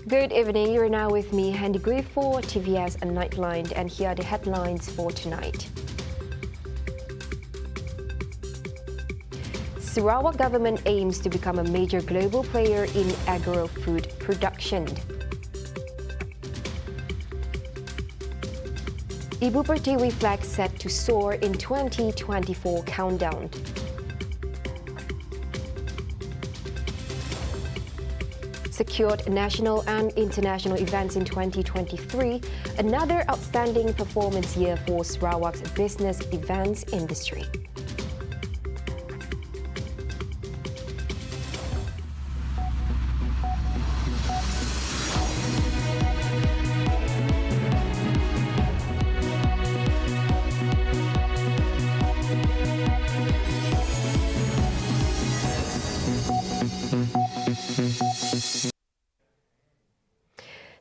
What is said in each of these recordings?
Good evening, you're now with me, Handy Gui for TVS Nightline, and here are the headlines for tonight. Sarawak government aims to become a major global player in agro-food production. Ibu Pertiwi flag set to soar in 2024 countdown. Secured national and international events in 2023, another outstanding performance year for Sarawak's business events industry.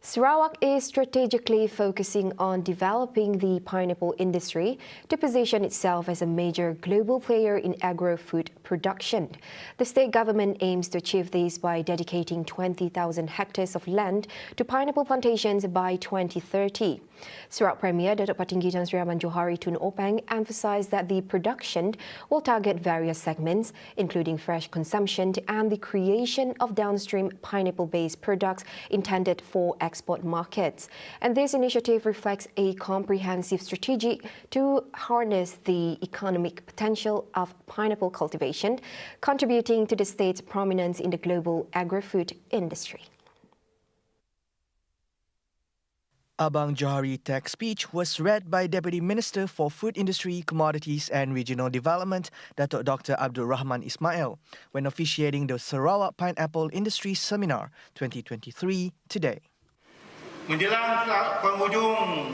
Sarawak is strategically focusing on developing the pineapple industry to position itself as a major global player in agro-food production. The state government aims to achieve this by dedicating 20,000 hectares of land to pineapple plantations by 2030. Sarawak Premier Datuk Tertinggi Tan Sri Rahman Johari Tun Openg emphasised that the production will target various segments, including fresh consumption and the creation of downstream pineapple-based products intended for export markets. And this initiative reflects a comprehensive strategy to harness the economic potential of pineapple cultivation, contributing to the state's prominence in the global agri-food industry. AMBANG Johari Tech speech was read by Deputy Minister for Food Industry, Commodities and Regional Development, Datuk Dr. Abdul Rahman Ismail, when officiating the Sarawak Pineapple Industry Seminar 2023 today. Menjelang penghujung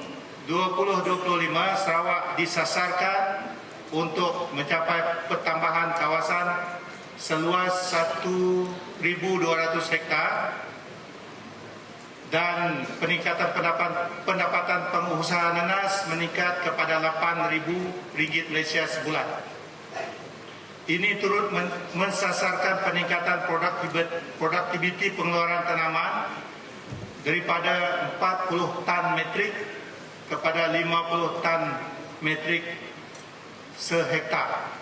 2025, Sarawak disasarkan untuk mencapai pertambahan kawasan seluas 1,200 hektar dan peningkatan pendapatan pengusaha nanas meningkat kepada RM8,000 Malaysia sebulan. Ini turut mensasarkan peningkatan produktiviti pengeluaran tanaman daripada 40 tan metrik kepada 50 tan metrik sehektar.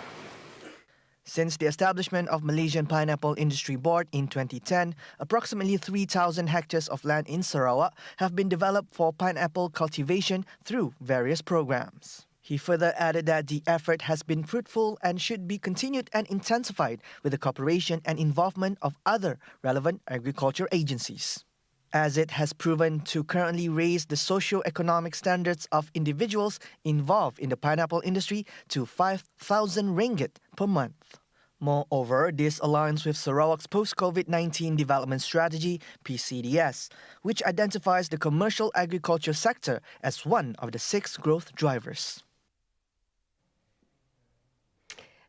Since the establishment of Malaysian Pineapple Industry Board in 2010, approximately 3,000 hectares of land in Sarawak have been developed for pineapple cultivation through various programs. He further added that the effort has been fruitful and should be continued and intensified with the cooperation and involvement of other relevant agriculture agencies, as it has proven to currently raise the socio-economic standards of individuals involved in the pineapple industry to 5,000 ringgit per month. Moreover, this aligns with Sarawak's post-COVID-19 development strategy, PCDS, which identifies the commercial agriculture sector as one of the 6 growth drivers.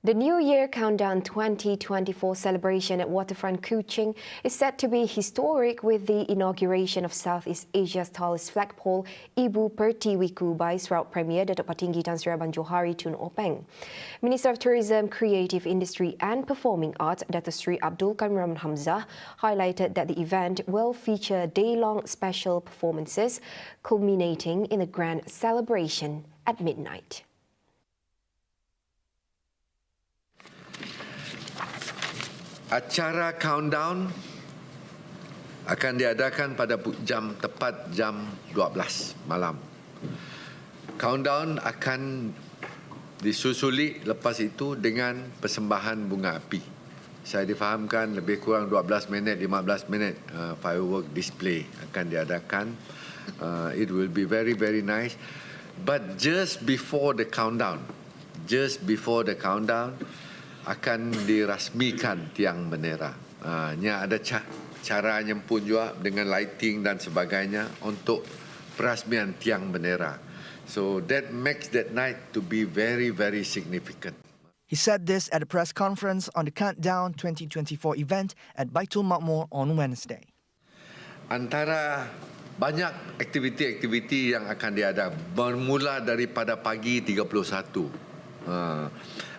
The New Year Countdown 2024 celebration at Waterfront Kuching is set to be historic with the inauguration of Southeast Asia's tallest flagpole, Ibu Pertiwi by Sarawak Premier Datuk Tertinggi Tan Sri Rahman Johari Tun Openg. Minister of Tourism, Creative Industry and Performing Arts, Datuk Sri Abdul Karim Rahman Hamzah, highlighted that the event will feature day-long special performances, culminating in a grand celebration at midnight. Acara countdown akan diadakan pada tepat jam 12 malam. Countdown akan disusuli lepas itu dengan persembahan bunga api. Saya difahamkan lebih kurang 12 minit, 15 minit firework display akan diadakan. It will be very, very nice. But just before the countdown, akan dirasmikan tiang bendera. Ada caranya pun juga dengan lighting dan sebagainya untuk perasmian tiang bendera. So that makes that night to be very, very significant. He said this at a press conference on the Countdown 2024 event at Baitul Makmur on Wednesday. Antara banyak aktiviti-aktiviti yang akan diadakan bermula daripada pagi 31.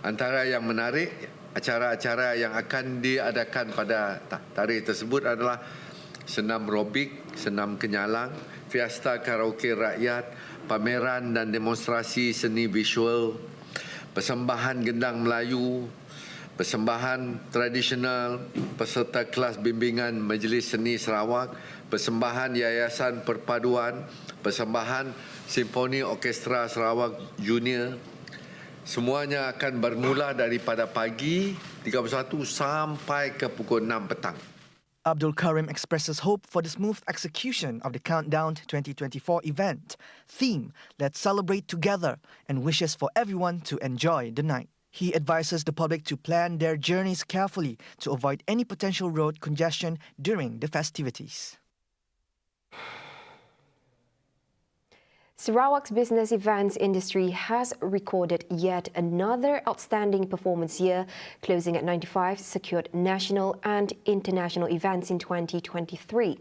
Antara yang menarik, acara-acara yang akan diadakan pada tarikh tersebut adalah senam robik, senam kenyalang, fiesta karaoke rakyat, pameran dan demonstrasi seni visual, persembahan gendang Melayu, persembahan tradisional, peserta kelas bimbingan Majlis Seni Sarawak, persembahan Yayasan Perpaduan, persembahan Simfoni Orkestra Sarawak Junior. Semuanya akan bermula daripada pagi 31 sampai ke pukul 6 petang. Abdul Karim expresses hope for the smooth execution of the Countdown to 2024 event. Theme, Let's Celebrate Together, and wishes for everyone to enjoy the night. He advises the public to plan their journeys carefully to avoid any potential road congestion during the festivities. Sarawak's business events industry has recorded yet another outstanding performance year, closing at 95 secured national and international events in 2023.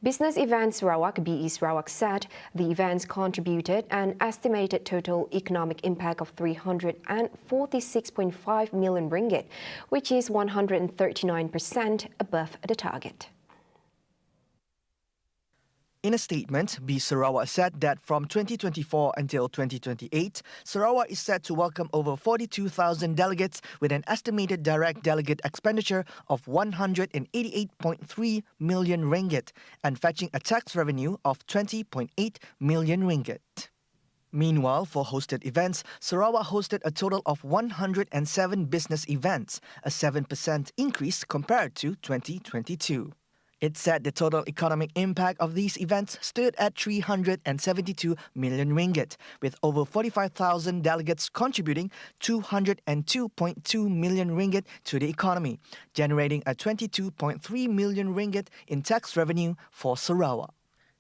Business Events Sarawak, BE Sarawak, said the events contributed an estimated total economic impact of 346.5 million ringgit, which is 139% above the target. In a statement, B Sarawak said that from 2024 until 2028, Sarawak is set to welcome over 42,000 delegates with an estimated direct delegate expenditure of 188.3 million ringgit and fetching a tax revenue of 20.8 million ringgit. Meanwhile, for hosted events, Sarawak hosted a total of 107 business events, a 7% increase compared to 2022. It said the total economic impact of these events stood at 372 million ringgit, with over 45,000 delegates contributing 202.2 million ringgit to the economy, generating a 22.3 million ringgit in tax revenue for Sarawak.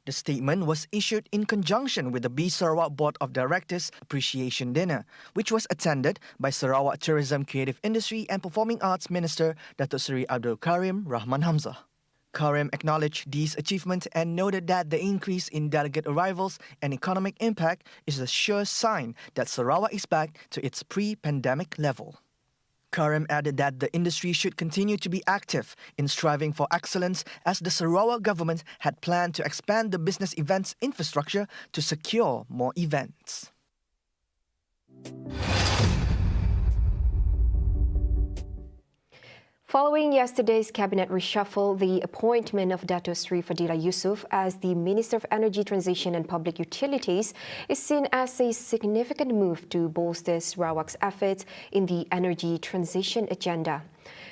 The statement was issued in conjunction with the B Sarawak Board of Directors Appreciation Dinner, which was attended by Sarawak Tourism, Creative Industry and Performing Arts Minister Datuk Seri Abdul Karim Rahman Hamzah. Karim acknowledged these achievements and noted that the increase in delegate arrivals and economic impact is a sure sign that Sarawak is back to its pre-pandemic level. Karim added that the industry should continue to be active in striving for excellence as the Sarawak government had planned to expand the business events infrastructure to secure more events. Following yesterday's cabinet reshuffle, the appointment of Dato Sri Fadilah Yusof as the Minister of Energy Transition and Public Utilities is seen as a significant move to bolster Sarawak's efforts in the energy transition agenda.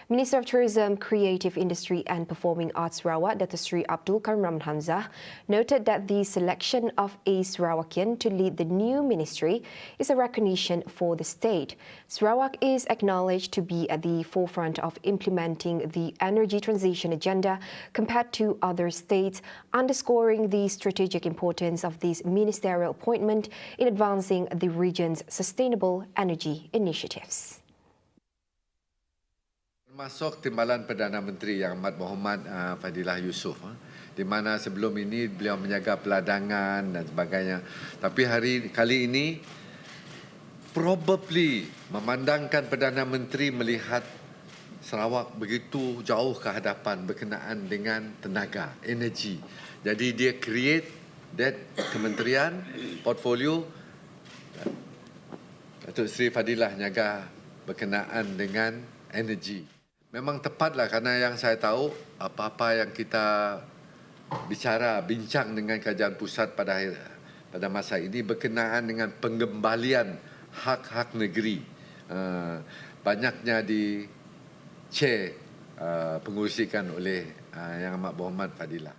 Minister of Tourism, Creative Industry and Performing Arts Sarawak, Dato Sri Abdul Karim Rahman Hamzah, noted that the selection of a Sarawakian to lead the new ministry is a recognition for the state. Sarawak is acknowledged to be at the forefront of implementing the energy transition agenda compared to other states, underscoring the strategic importance of this ministerial appointment in advancing the region's sustainable energy initiatives. Termasuk timbalan Perdana Menteri Yang Amat Berhormat Fadilah Yusof, di mana sebelum ini beliau menjaga peladangan dan sebagainya. Tapi kali ini probably memandangkan Perdana Menteri melihat Sarawak begitu jauh ke hadapan berkenaan dengan tenaga, energi. Jadi dia create that kementerian portfolio. Datuk Seri Fadilah jaga berkenaan dengan energi. Memang tepatlah kerana yang saya tahu apa-apa yang kita bincang dengan Kerajaan Pusat pada masa ini berkenaan dengan pengembalian hak-hak negeri. Banyaknya pengurusikan oleh Yang Amat Berhormat Fadilah.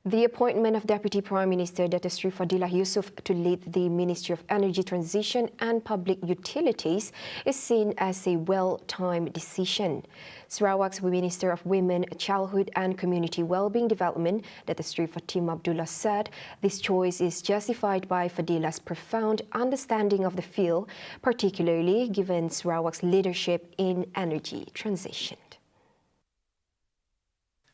The appointment of Deputy Prime Minister Dato Sri Fadilah Yusof to lead the Ministry of Energy Transition and Public Utilities is seen as a well-timed decision. Sarawak's Minister of Women, Childhood and Community Wellbeing Development, Dato Sri Fatima Abdullah, said this choice is justified by Fadilah's profound understanding of the field, particularly given Sarawak's leadership in energy transition.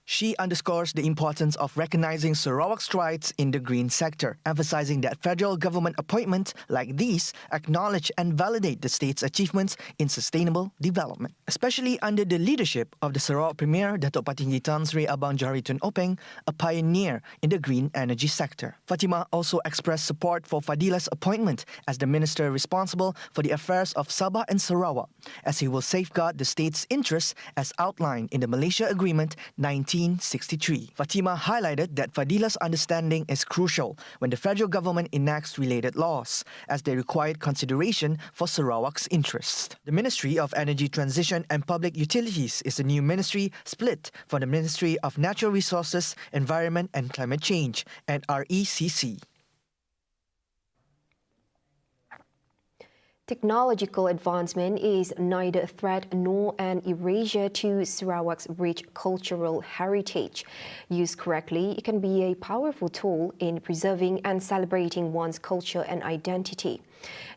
She underscores the importance of recognizing Sarawak's strides in the green sector, emphasizing that federal government appointments like these acknowledge and validate the state's achievements in sustainable development, especially under the leadership of the Sarawak Premier Datuk Petinggi Tan Sri Abang Johari Tun Openg, a pioneer in the green energy sector. Fatimah also expressed support for Fadilah's appointment as the minister responsible for the affairs of Sabah and Sarawak, as he will safeguard the state's interests as outlined in the Malaysia Agreement 1963. Fatimah highlighted that Fadilah's understanding is crucial when the federal government enacts related laws, as they required consideration for Sarawak's interests. The Ministry of Energy Transition and Public Utilities is a new ministry split from the Ministry of Natural Resources, Environment and Climate Change, and RECC. Technological advancement is neither a threat nor an erasure to Sarawak's rich cultural heritage. Used correctly, it can be a powerful tool in preserving and celebrating one's culture and identity.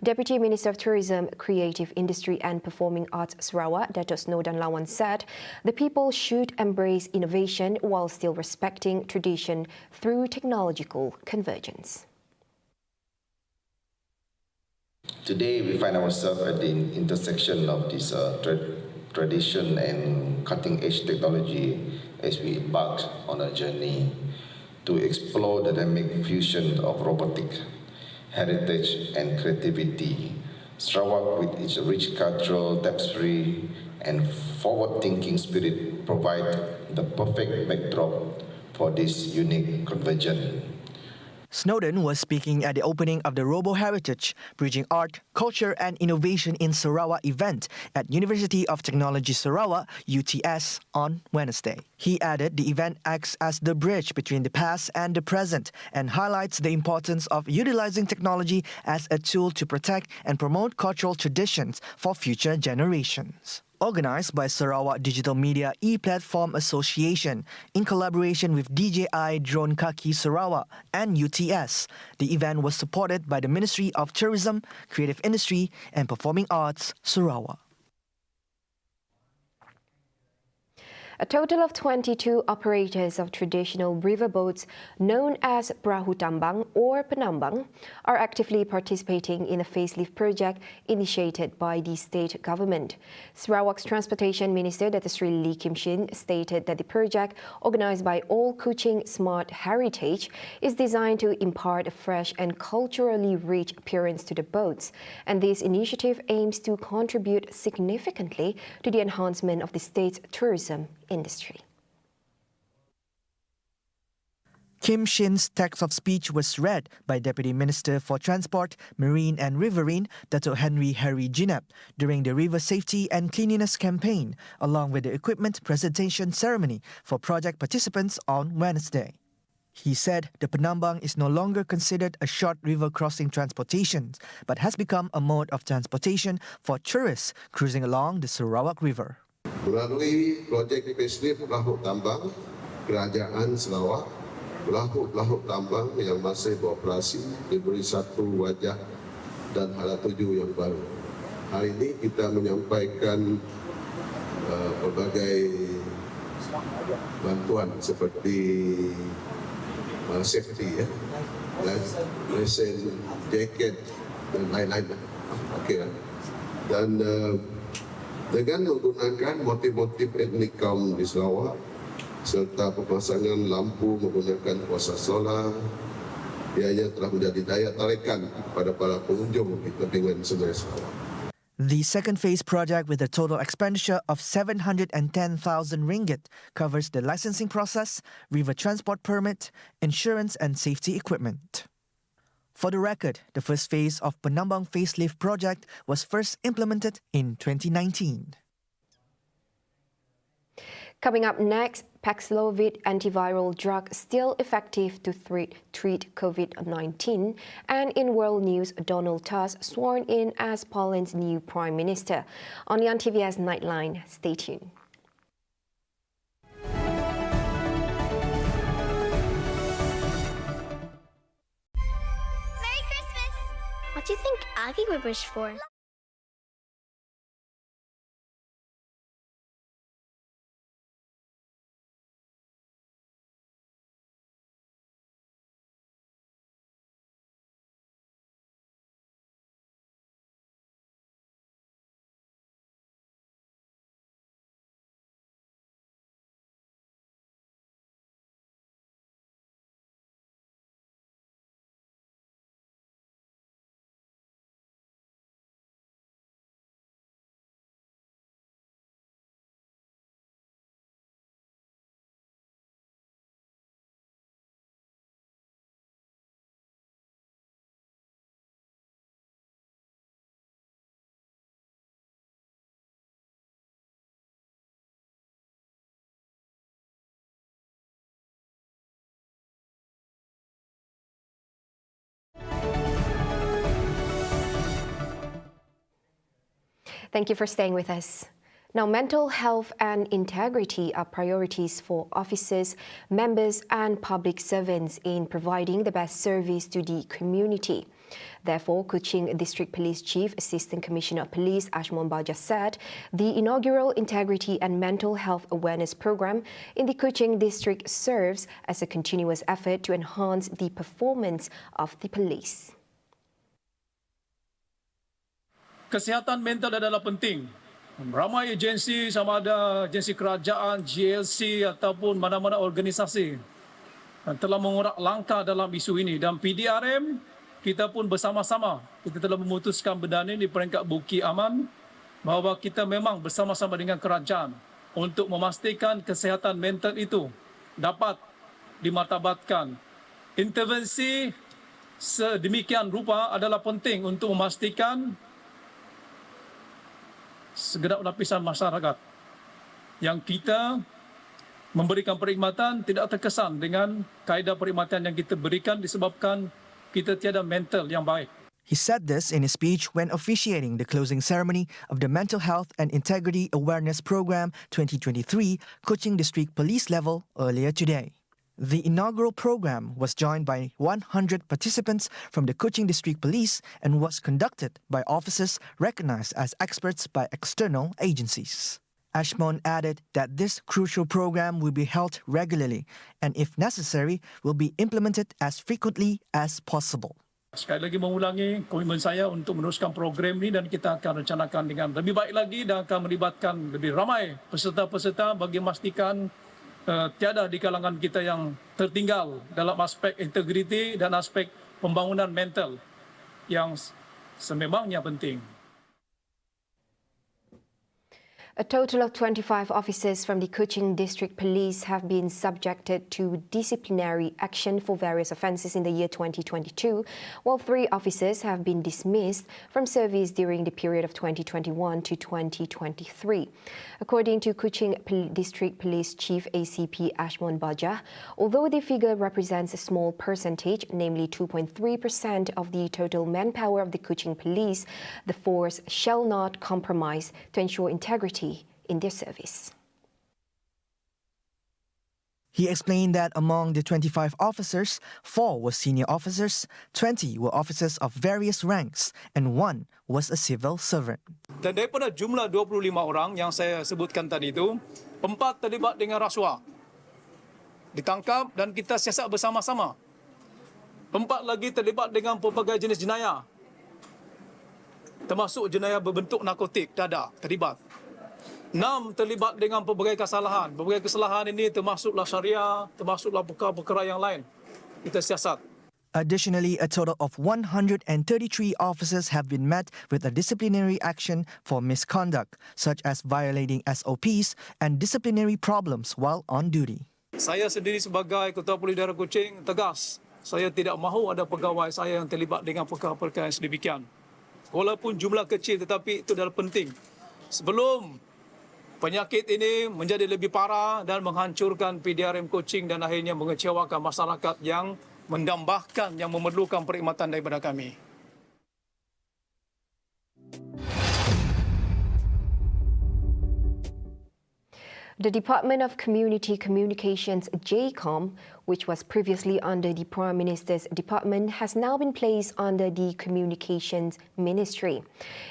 Deputy Minister of Tourism, Creative Industry and Performing Arts Sarawak, Datuk Snodan Lawan said, the people should embrace innovation while still respecting tradition through technological convergence. Today, we find ourselves at the intersection of this tradition and cutting-edge technology as we embark on a journey to explore the dynamic fusion of robotic heritage and creativity. Sarawak, with its rich cultural tapestry and forward-thinking spirit, provide the perfect backdrop for this unique convergence. Snowden was speaking at the opening of the Robo Heritage, Bridging Art, Culture and Innovation in Sarawak event at University of Technology Sarawak, UTS, on Wednesday. He added the event acts as the bridge between the past and the present and highlights the importance of utilizing technology as a tool to protect and promote cultural traditions for future generations. Organised by Sarawak Digital Media E-Platform Association in collaboration with DJI Drone Kaki Sarawak and UTS, the event was supported by the Ministry of Tourism, Creative Industry and Performing Arts Sarawak. A total of 22 operators of traditional riverboats known as Perahu Tambang or Penambang are actively participating in a facelift project initiated by the state government. Sarawak's Transportation Minister Datuk Sri Lee Kim Shin stated that the project, organised by All Kuching Smart Heritage, is designed to impart a fresh and culturally rich appearance to the boats, and this initiative aims to contribute significantly to the enhancement of the state's tourism industry. Kim Shin's text of speech was read by Deputy Minister for Transport, Marine and Riverine, Dato' Henry Jinap, during the River Safety and Cleanliness campaign, along with the equipment presentation ceremony for project participants on Wednesday. He said the Penambang is no longer considered a short river crossing transportation, but has become a mode of transportation for tourists cruising along the Sarawak River. Melalui projek facelift Perahu Tambang, Kerajaan Sarawak, perahu tambang yang masih beroperasi diberi satu wajah dan hala tuju yang baru. Hari ini kita menyampaikan berbagai bantuan seperti safety, lesen, jaket dan lain-lain. Okay. Dan dengan menggunakan motif-motif etnik kaum di Sarawak serta pemasangan lampu menggunakan kuasa solar, ianya telah menjadi daya tarikan kepada para pengunjung di tebingan Sungai Sarawak. The second phase project, with a total expenditure of 710,000 ringgit, covers the licensing process, river transport permit, insurance and safety equipment. For the record, the first phase of Penambang Facelift project was first implemented in 2019. Coming up next, Paxlovid antiviral drug still effective to treat COVID-19. And in world news, Donald Tusk sworn in as Poland's new Prime Minister. On the TVS Nightline, stay tuned. Merry Christmas! What do you think Aggie would wish for? Thank you for staying with us. Now, mental health and integrity are priorities for officers, members and public servants in providing the best service to the community. Therefore, Kuching District Police Chief Assistant Commissioner of Police Ashmon Baja said the inaugural Integrity and Mental Health Awareness Program in the Kuching District serves as a continuous effort to enhance the performance of the police. Kesihatan mental adalah penting. Ramai agensi, sama ada agensi kerajaan, GLC ataupun mana-mana organisasi telah mengurak langkah dalam isu ini. Dan PDRM, kita pun bersama-sama, kita telah memutuskan benda ini di peringkat Buki Aman bahawa kita memang bersama-sama dengan kerajaan untuk memastikan kesihatan mental itu dapat dimartabatkan. Intervensi sedemikian rupa adalah penting untuk memastikan segenap lapisan masyarakat yang kita memberikan perkhidmatan tidak terkesan dengan kaedah perkhidmatan yang kita berikan disebabkan kita tiada mental yang baik. He said this in his speech when officiating the closing ceremony of the Mental Health and Integrity Awareness Program 2023 Kuching District Police level earlier today. The inaugural program was joined by 100 participants from the Kuching District Police and was conducted by officers recognized as experts by external agencies. Ashmon added that this crucial program will be held regularly and, if necessary, will be implemented as frequently as possible. Sekali lagi mengulangi komitmen saya untuk meneruskan program ini dan kita akan rencanakan dengan lebih baik lagi dan akan melibatkan lebih ramai peserta-peserta bagi memastikan tiada di kalangan kita yang tertinggal dalam aspek integriti dan aspek pembangunan mental yang sememangnya penting. A total of 25 officers from the Kuching District Police have been subjected to disciplinary action for various offences in the year 2022, while 3 officers have been dismissed from service during the period of 2021 to 2023. According to Kuching District Police Chief ACP Ashmon Baja, although the figure represents a small percentage, namely 2.3% of the total manpower of the Kuching Police, the force shall not compromise to ensure integrity in their service. He explained that among the 25 officers, 4 were senior officers, 20 were officers of various ranks, and 1 was a civil servant. Dan daripada jumlah 25 orang yang saya sebutkan tadi itu, 4 terlibat dengan rasuah. Ditangkap dan kita siasat bersama-sama. 4 lagi terlibat dengan pelbagai jenis jenayah. Termasuk jenayah berbentuk narkotik, terlibat. 6 terlibat dengan pelbagai kesalahan. Pelbagai kesalahan ini termasuklah syariah, termasuklah perkara-perkara yang lain. Kita siasat. Additionally, a total of 133 officers have been met with a disciplinary action for misconduct, such as violating SOPs and disciplinary problems while on duty. Saya sendiri sebagai Ketua Polis Daerah Kuching tegas, saya tidak mahu ada pegawai saya yang terlibat dengan perkara-perkara yang sedemikian. Walaupun jumlah kecil tetapi itu adalah penting. Sebelum penyakit ini menjadi lebih parah dan menghancurkan PDRM Kuching dan akhirnya mengecewakan masyarakat yang mendambahkan yang memerlukan perkhidmatan daripada kami. The Department of Community Communications, JCOM, which was previously under the Prime Minister's department, has now been placed under the Communications Ministry.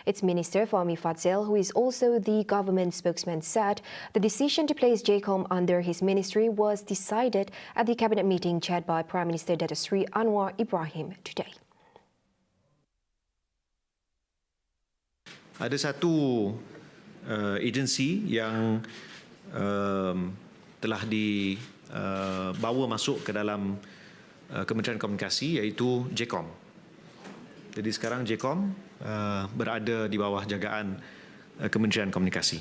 Its Minister, Fahmi Fadzil, who is also the government spokesman, said the decision to place JCOM under his ministry was decided at the cabinet meeting chaired by Prime Minister Datuk Seri Anwar Ibrahim today. Ada satu agensi yang telah dibawa masuk ke dalam Kementerian Komunikasi, iaitu JCOM. Jadi sekarang JCOM berada di bawah jagaan Kementerian Komunikasi.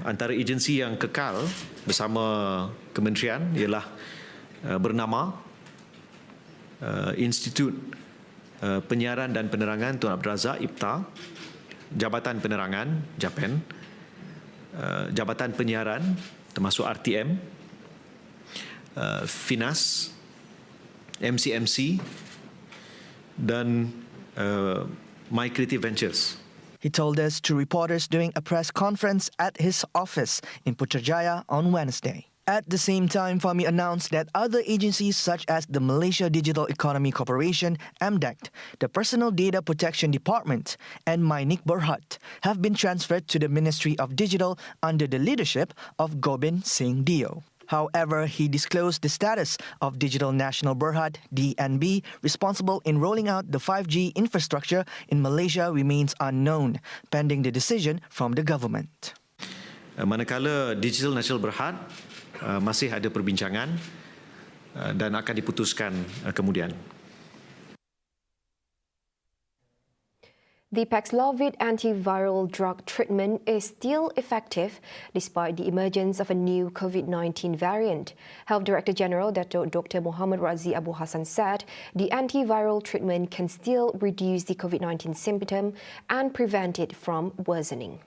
Antara agensi yang kekal bersama kementerian ialah bernama Institut Penyiaran dan Penerangan Tun Abdul Razak IPTA, Jabatan Penerangan Japan, Jabatan Penyiaran termasuk RTM, FINAS, MCMC dan My Creative Ventures. He told this to reporters during a press conference at his office in Putrajaya on Wednesday. At the same time, Fahmi announced that other agencies such as the Malaysia Digital Economy Corporation, AMBANG, the Personal Data Protection Department, and Mainik Berhad have been transferred to the Ministry of Digital under the leadership of Gobind Singh Dio. However, he disclosed the status of Digital National Berhad, DNB, responsible in rolling out the 5G infrastructure in Malaysia remains unknown, pending the decision from the government. Manakala Digital National Berhad masih ada perbincangan dan akan diputuskan kemudian. The Paxlovid antiviral drug treatment is still effective despite the emergence of a new COVID-19 variant. Health Director General Dr. Muhammad Razi Abu Hassan said the antiviral treatment can still reduce the COVID-19 symptom and prevent it from worsening.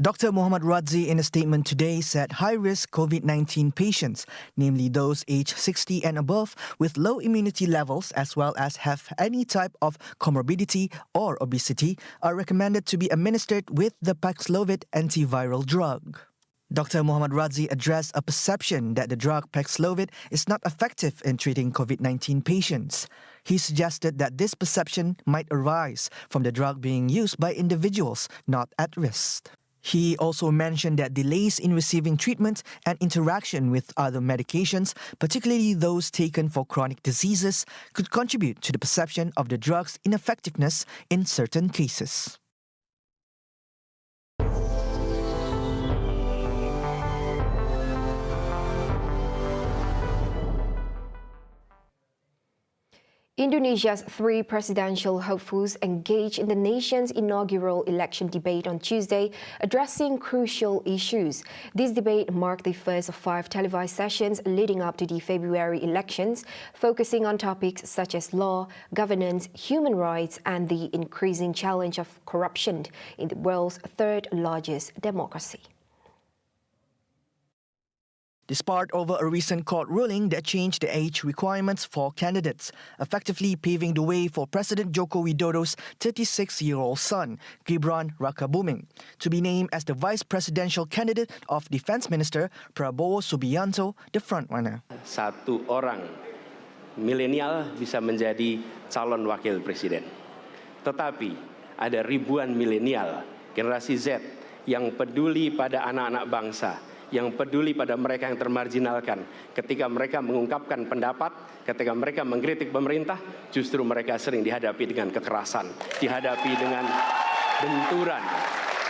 Dr. Muhammad Razi in a statement today said high-risk COVID-19 patients, namely those aged 60 and above with low immunity levels as well as have any type of comorbidity or obesity, are recommended to be administered with the Paxlovid antiviral drug. Dr. Muhammad Razi addressed a perception that the drug Paxlovid is not effective in treating COVID-19 patients. He suggested that this perception might arise from the drug being used by individuals not at risk. He also mentioned that delays in receiving treatment and interaction with other medications, particularly those taken for chronic diseases, could contribute to the perception of the drug's ineffectiveness in certain cases. Indonesia's three presidential hopefuls engaged in the nation's inaugural election debate on Tuesday, addressing crucial issues. This debate marked the first of 5 televised sessions leading up to the February elections, focusing on topics such as law, governance, human rights, and the increasing challenge of corruption in the world's third largest democracy. This part over a recent court ruling that changed the age requirements for candidates, effectively paving the way for President Joko Widodo's 36-year-old son, Gibran Rakabuming, to be named as the vice presidential candidate of Defence Minister Prabowo Subianto, the frontrunner. Satu orang milenial bisa menjadi calon wakil presiden. Tetapi ada ribuan milenial, generasi Z, yang peduli pada anak-anak bangsa, yang peduli pada mereka yang termarginalkan. Ketika mereka mengungkapkan pendapat, ketika mereka mengkritik pemerintah, justru mereka sering dihadapi dengan kekerasan, dihadapi dengan benturan,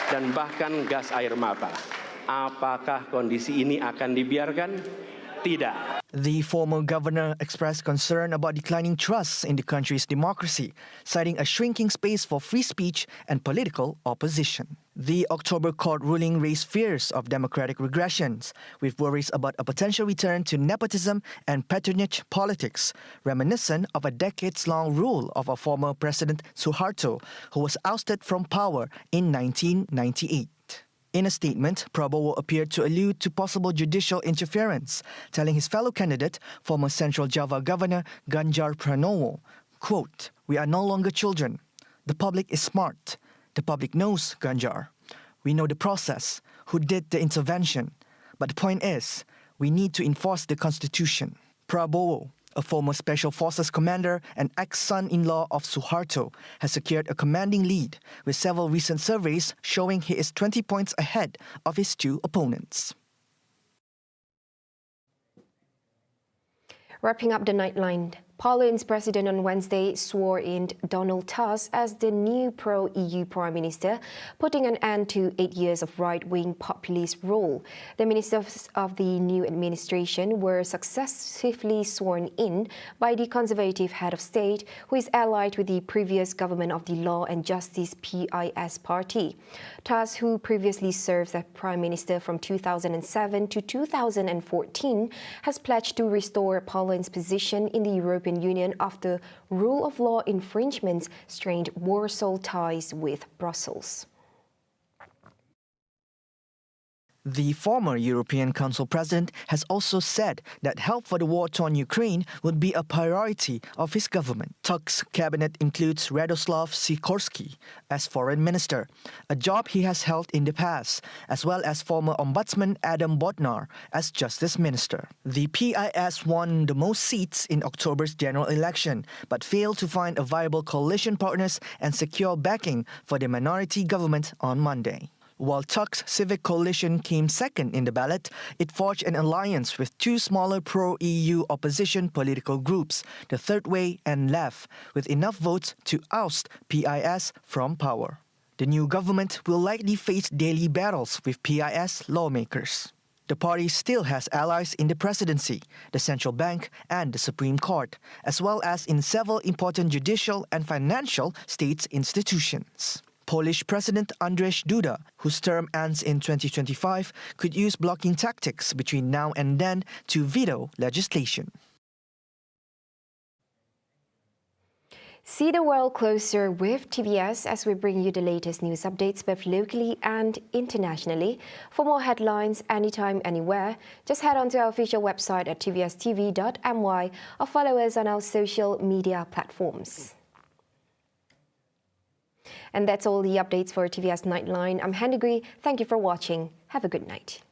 dan bahkan gas air mata. Apakah kondisi ini akan dibiarkan? Tidak. The former governor expressed concern about declining trust in the country's democracy, citing a shrinking space for free speech and political opposition. The October court ruling raised fears of democratic regressions, with worries about a potential return to nepotism and patronage politics, reminiscent of a decades-long rule of a former President Suharto, who was ousted from power in 1998. In a statement, Prabowo appeared to allude to possible judicial interference, telling his fellow candidate, former Central Java Governor Ganjar Pranowo, quote, "We are no longer children. The public is smart. The public knows Ganjar. We know the process, who did the intervention. But the point is, we need to enforce the constitution." Prabowo, a former Special Forces commander and ex-son-in-law of Suharto, has secured a commanding lead, with several recent surveys showing he is 20 points ahead of his two opponents. Wrapping up the Nightline, Poland's president on Wednesday swore in Donald Tusk as the new pro-EU prime minister, putting an end to 8 years of right-wing populist rule. The ministers of the new administration were successively sworn in by the conservative head of state, who is allied with the previous government of the Law and Justice PIS party. Tusk, who previously served as prime minister from 2007 to 2014, has pledged to restore Poland's position in the European Union after rule of law infringements strained Warsaw ties with Brussels. The former European Council president has also said that help for the war-torn Ukraine would be a priority of his government. Tusk's cabinet includes Radoslav Sikorski as foreign minister, a job he has held in the past, as well as former ombudsman Adam Bodnar as justice minister. The PIS won the most seats in October's general election, but failed to find a viable coalition partners and secure backing for the minority government on Monday. While Tusk's Civic Coalition came second in the ballot, it forged an alliance with two smaller pro-EU opposition political groups, the Third Way and Left, with enough votes to oust PIS from power. The new government will likely face daily battles with PIS lawmakers. The party still has allies in the presidency, the central bank and the Supreme Court, as well as in several important judicial and financial state institutions. Polish President Andrzej Duda, whose term ends in 2025, could use blocking tactics between now and then to veto legislation. See the world closer with TVS as we bring you the latest news updates both locally and internationally. For more headlines anytime, anywhere, just head on to our official website at tvstv.my or follow us on our social media platforms. And that's all the updates for TVS Nightline. I'm Hendigri. Thank you for watching. Have a good night.